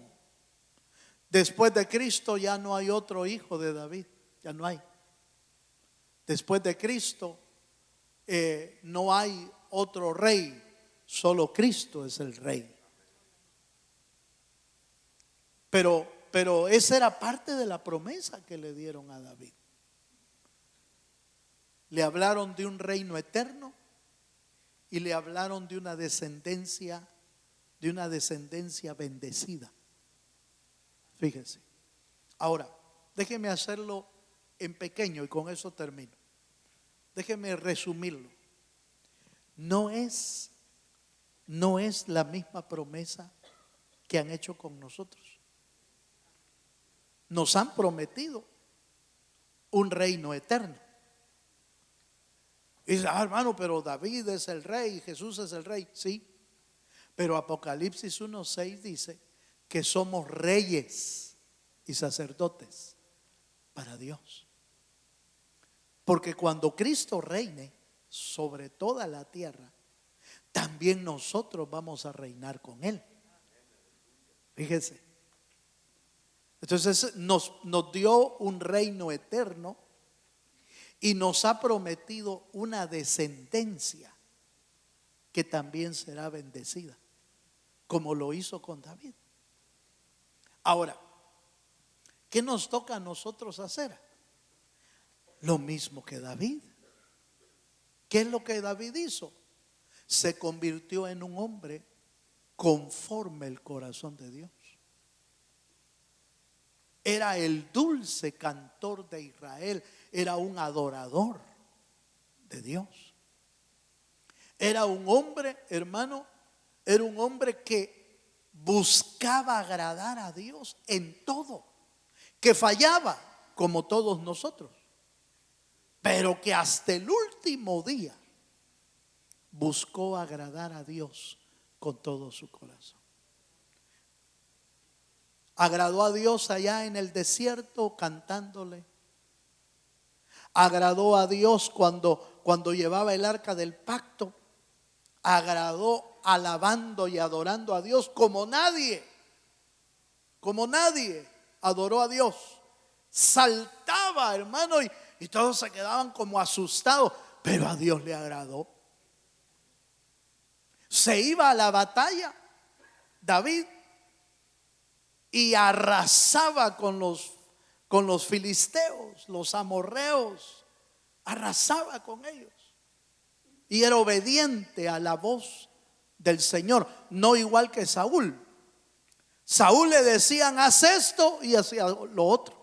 Después de Cristo ya no hay otro hijo de David, ya no hay. Después de Cristo no hay otro rey, solo Cristo es el rey. Pero esa era parte de la promesa que le dieron a David. Le hablaron de un reino eterno y le hablaron de una descendencia bendecida. Fíjense. Ahora, déjeme hacerlo en pequeño y con eso termino. Déjeme resumirlo. No es la misma promesa que han hecho con nosotros. Nos han prometido un reino eterno. Y dice, hermano, pero David es el rey, Jesús es el rey. Sí, pero Apocalipsis 1:6 dice que somos reyes y sacerdotes para Dios. Porque cuando Cristo reine sobre toda la tierra, también nosotros vamos a reinar con Él. Fíjese. Entonces nos dio un reino eterno y nos ha prometido una descendencia que también será bendecida, como lo hizo con David. Ahora, ¿qué nos toca a nosotros hacer? Lo mismo que David. ¿Qué es lo que David hizo? Se convirtió en un hombre conforme el corazón de Dios. Era el dulce cantor de Israel, era un adorador de Dios. Era un hombre, hermano, era un hombre que buscaba agradar a Dios en todo, que fallaba como todos nosotros, pero que hasta el último día buscó agradar a Dios con todo su corazón. Agradó a Dios allá en el desierto cantándole. Agradó a Dios cuando llevaba el arca del pacto. Agradó alabando y adorando a Dios como nadie adoró a Dios. Saltaba, hermano, y todos se quedaban como asustados, pero a Dios le agradó. Se iba a la batalla David y arrasaba con los filisteos, los amorreos, arrasaba con ellos. Y era obediente a la voz del Señor, no igual que Saúl. Saúl le decían, haz esto, y hacía lo otro.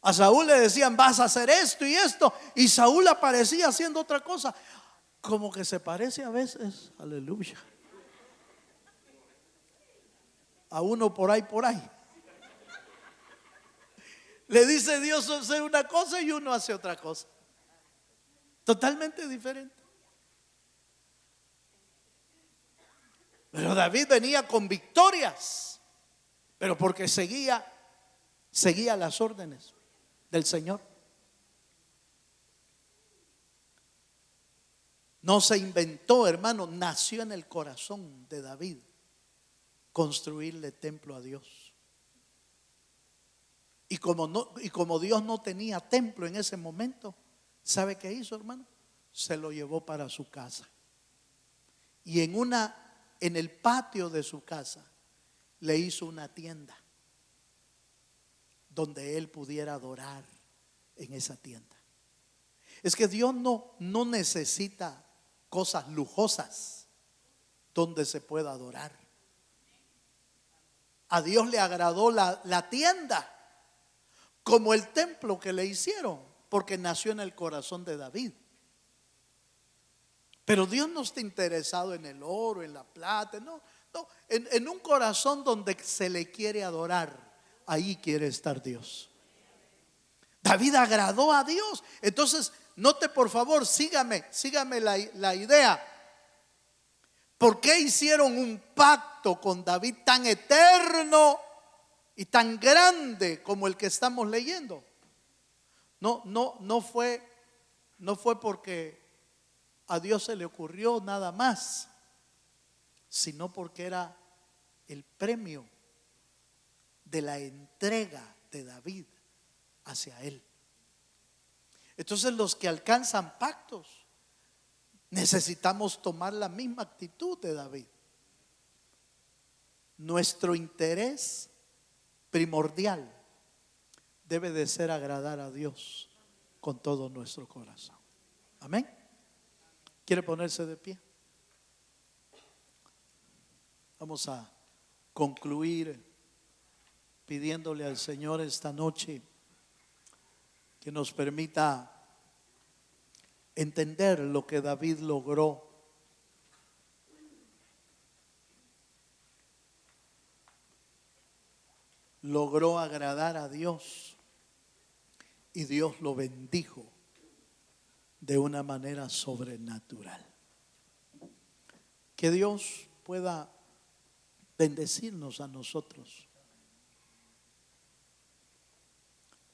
A Saúl le decían, vas a hacer esto y esto, y Saúl aparecía haciendo otra cosa. Como que se parece a veces, aleluya, a uno por ahí. Le dice Dios hacer una cosa y uno hace otra cosa. Totalmente diferente. Pero David venía con victorias, pero porque seguía las órdenes del Señor. No se inventó, hermano, nació en el corazón de David construirle templo a Dios. Y como Dios no tenía templo en ese momento, ¿sabe qué hizo, hermano? Se lo llevó para su casa. Y en el patio de su casa le hizo una tienda donde él pudiera adorar en esa tienda. Es que Dios no necesita cosas lujosas donde se pueda adorar. A Dios le agradó la tienda como el templo que le hicieron, porque nació en el corazón de David. Pero Dios no está interesado en el oro, en la plata, no, en un corazón donde se le quiere adorar, ahí quiere estar Dios. David agradó a Dios. Entonces, note por favor, sígame la idea. ¿Por qué hicieron un pacto con David tan eterno y tan grande como el que estamos leyendo? No fue porque a Dios se le ocurrió nada más, sino porque era el premio de la entrega de David hacia él. Entonces, los que alcanzan pactos necesitamos tomar la misma actitud de David. Nuestro interés primordial debe de ser agradar a Dios con todo nuestro corazón. Amén. ¿Quiere ponerse de pie? Vamos a concluir pidiéndole al Señor esta noche que nos permita entender lo que David logró. Logró agradar a Dios y Dios lo bendijo de una manera sobrenatural. Que Dios pueda bendecirnos a nosotros.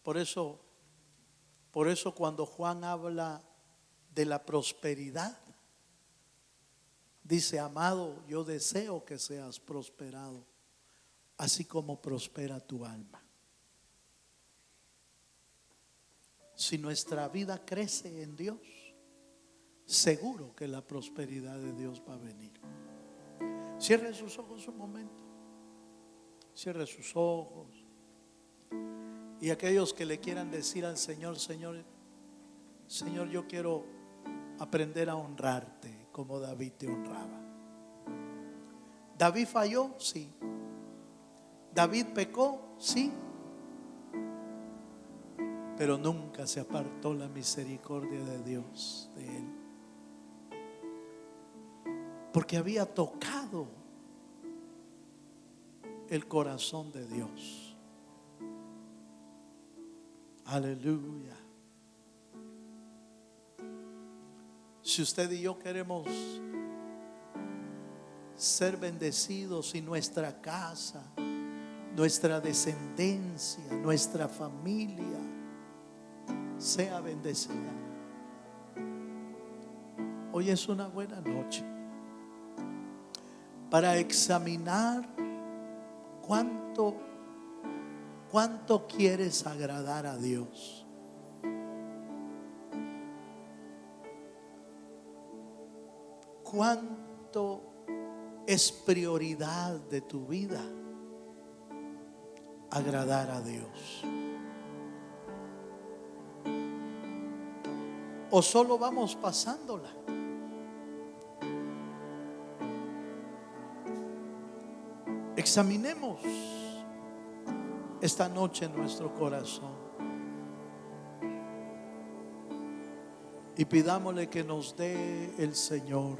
Por eso cuando Juan habla de la prosperidad, dice: amado, yo deseo que seas prosperado, así como prospera tu alma. Si nuestra vida crece en Dios, seguro que la prosperidad de Dios va a venir. Cierre sus ojos un momento. Cierre sus ojos. Y aquellos que le quieran decir al Señor: Señor, yo quiero aprender a honrarte como David te honraba. ¿David falló? Sí. ¿David pecó? Sí. Pero nunca se apartó la misericordia de Dios de él, porque había tocado el corazón de Dios. Aleluya. Si usted y yo queremos ser bendecidos y nuestra casa, nuestra descendencia, nuestra familia sea bendecida, hoy es una buena noche para examinar cuánto quieres agradar a Dios. ¿Cuánto es prioridad de tu vida agradar a Dios? ¿O solo vamos pasándola? Examinemos esta noche nuestro corazón y pidámosle que nos dé el Señor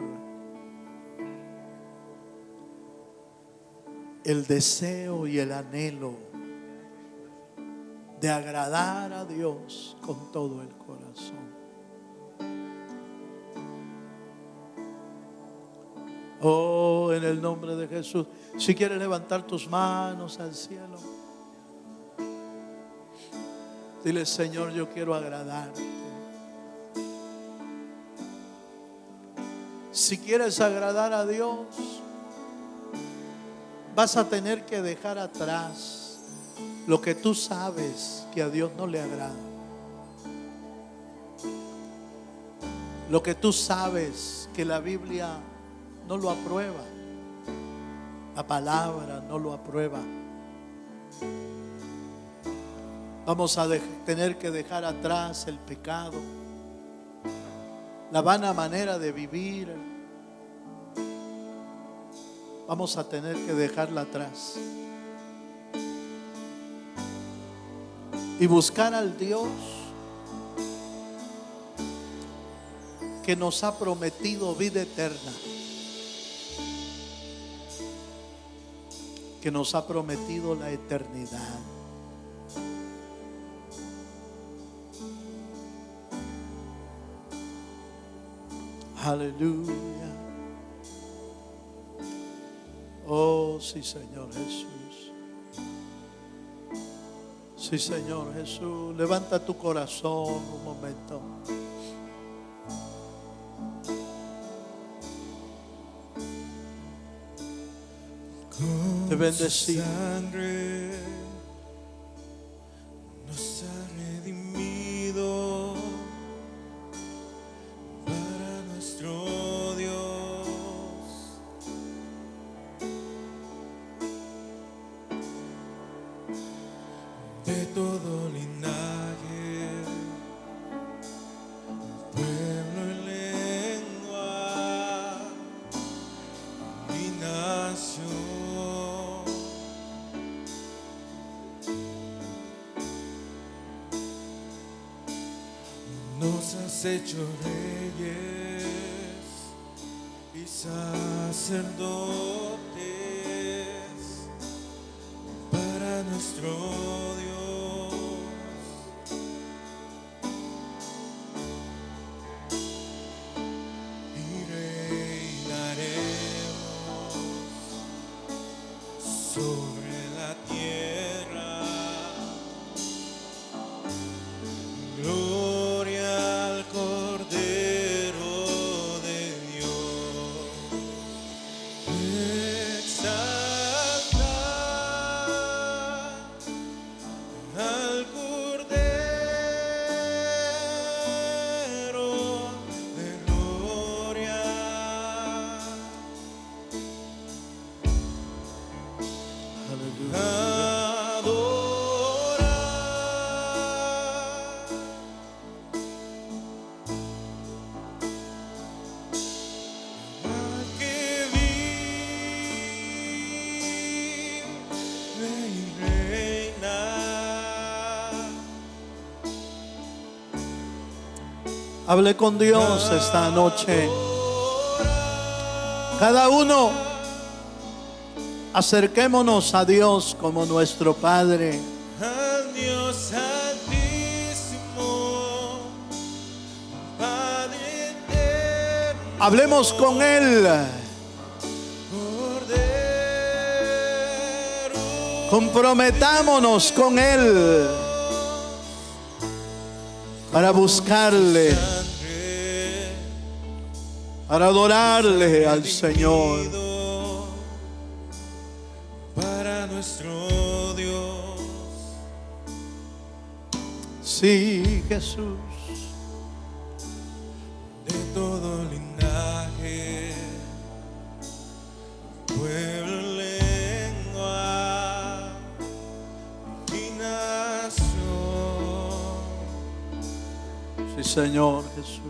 el deseo y el anhelo de agradar a Dios con todo el corazón. Oh, en el nombre de Jesús. Si quieres levantar tus manos al cielo, dile: Señor, yo quiero agradarte. Si quieres agradar a Dios, vas a tener que dejar atrás lo que tú sabes que a Dios no le agrada, lo que tú sabes que la Biblia no lo aprueba, la palabra no lo aprueba. Vamos a tener que dejar atrás el pecado, la vana manera de vivir. Vamos a tener que dejarla atrás y buscar al Dios que nos ha prometido vida eterna, que nos ha prometido la eternidad. Aleluya. Oh, sí, Señor Jesús. Sí, Señor Jesús. Levanta tu corazón un momento. Te bendecimos.
Nos ha redimido para nuestro Dios. De todo linaje, pueblo y lengua y nación. Nos has hecho reyes y sacerdotes para nuestro Dios. Y reinaremos sobre la tierra. Gloria al Cordero de Dios. Exalta al Cordero de gloria.
Aleluya. Hable con Dios esta noche. Cada uno acerquémonos a Dios como nuestro Padre.
Al Dios Santísimo, Padre eterno,
Hablemos con Él.
Cordero,
Comprometámonos con Él para buscarle,
sangre,
para adorarle al Señor.
redimido para nuestro Dios.
Sí, Jesús.
De todo linaje, pueblo, lengua y nación.
Sí, Señor Jesús.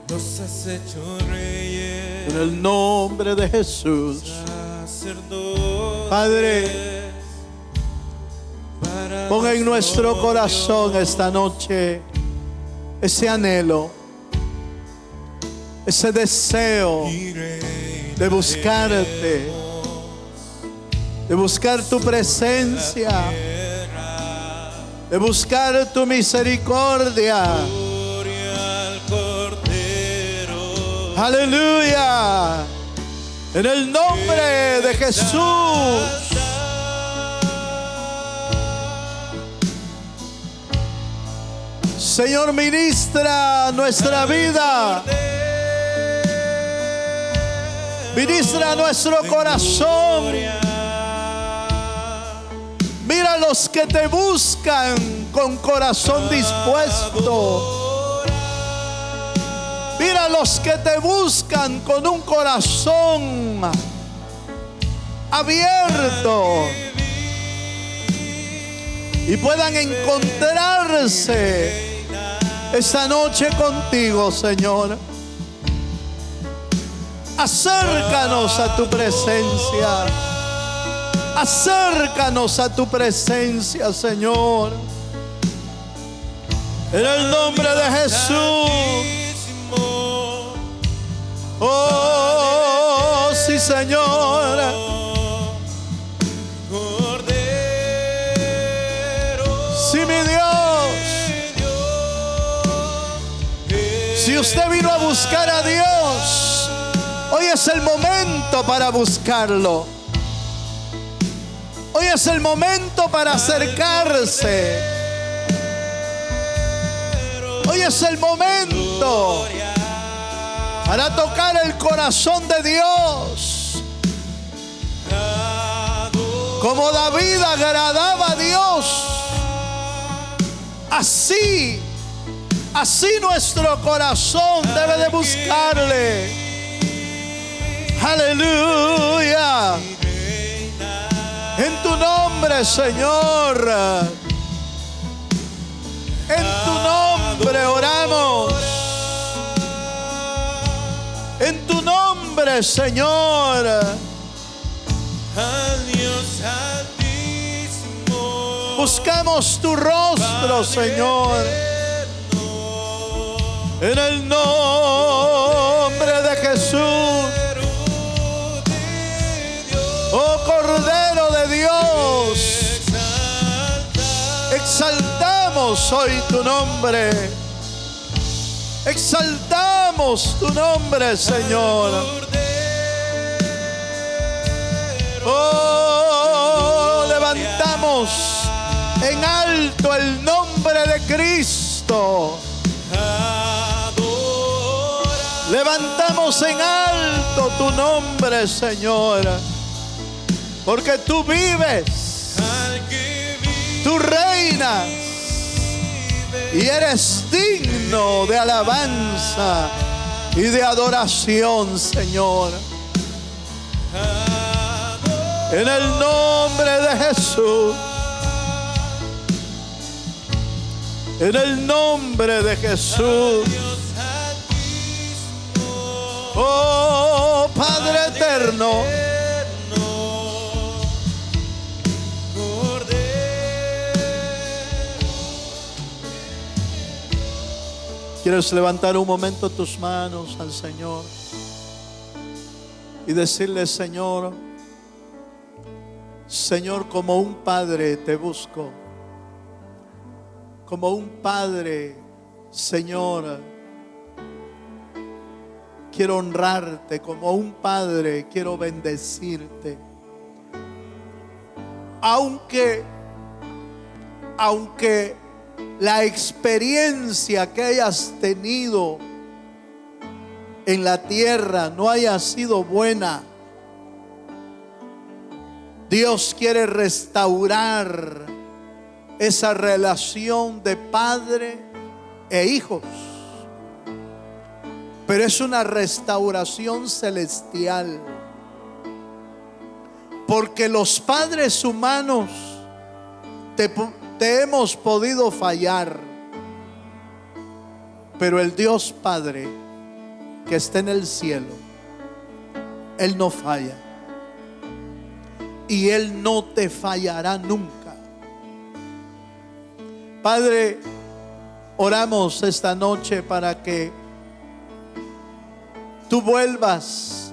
Nos has hecho reyes,
En el nombre de Jesús.
sacerdotes,
Padre,
para
pon en nuestro corazón
Dios.
esta noche ese anhelo, ese deseo
Y
de buscarte, de buscar tu presencia,
tierra,
de buscar tu misericordia.
gloria al Cordero.
Aleluya. En el nombre de Jesús. Señor, ministra nuestra vida. Ministra nuestro corazón. Mira los que te buscan con corazón dispuesto. Mira los que te buscan con un corazón abierto y puedan encontrarse esta noche contigo, Señor. Acércanos a tu presencia. Acércanos a tu presencia, Señor. En el nombre de Jesús. Oh, sí, Señor. Sí, mi Dios. y usted vino a buscar a Dios, hoy es el momento para buscarlo. Hoy es el momento para acercarse. Hoy es el momento para tocar el corazón de Dios. Como David agradaba a Dios, así nuestro corazón debe de buscarle. Aleluya. En tu nombre, Señor. En tu nombre oramos. En tu nombre, Señor.
Dios altísimo.
Buscamos tu rostro, Señor. En el nombre de Jesús. Oh Cordero de Dios, exaltamos hoy tu nombre. Exaltamos tu nombre, Señor. Oh, levantamos en alto el nombre de Cristo. Levantamos en alto tu nombre, Señor. Porque tú vives, tú reinas y eres digno de alabanza y de adoración, Señor. En el nombre de Jesús. En el nombre de Jesús. Oh Padre eterno. ¿Quieres levantar un momento tus manos al Señor y decirle: Señor, Señor, como un padre te busco, como un padre, Señor, quiero honrarte, como un padre quiero bendecirte, aunque la experiencia que hayas tenido en la tierra no haya sido buena, Dios quiere restaurar esa relación de padre e hijos. Pero es una restauración celestial. Porque los padres humanos te hemos podido fallar, pero el Dios Padre que está en el cielo, Él no falla y Él no te fallará nunca. Padre, oramos esta noche para que tú vuelvas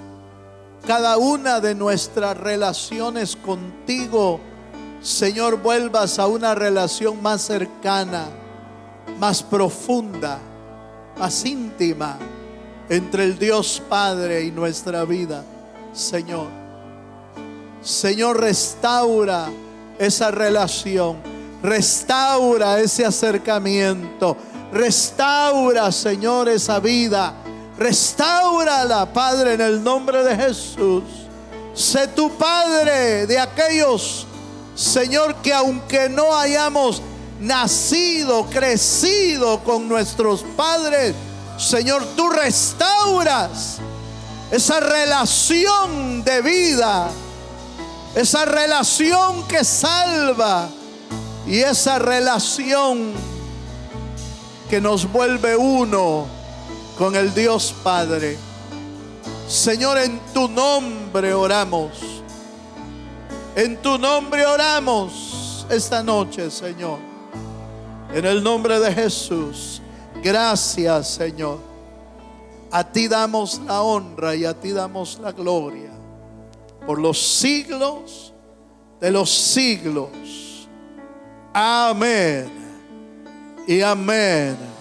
cada una de nuestras relaciones contigo, Señor, vuelvas a una relación más cercana, más profunda, más íntima entre el Dios Padre y nuestra vida, Señor. Señor, restaura esa relación, restaura ese acercamiento, restaura, Señor, esa vida, restáurala, Padre, en el nombre de Jesús. Sé tu Padre de aquellos, Señor, que aunque no hayamos nacido, crecido con nuestros padres, Señor, tú restauras esa relación de vida, esa relación que salva y esa relación que nos vuelve uno con el Dios Padre. Señor, en tu nombre oramos. En tu nombre oramos esta noche, Señor. En el nombre de Jesús. Gracias, Señor. A ti damos la honra y a ti damos la gloria por los siglos de los siglos. Amén y amén.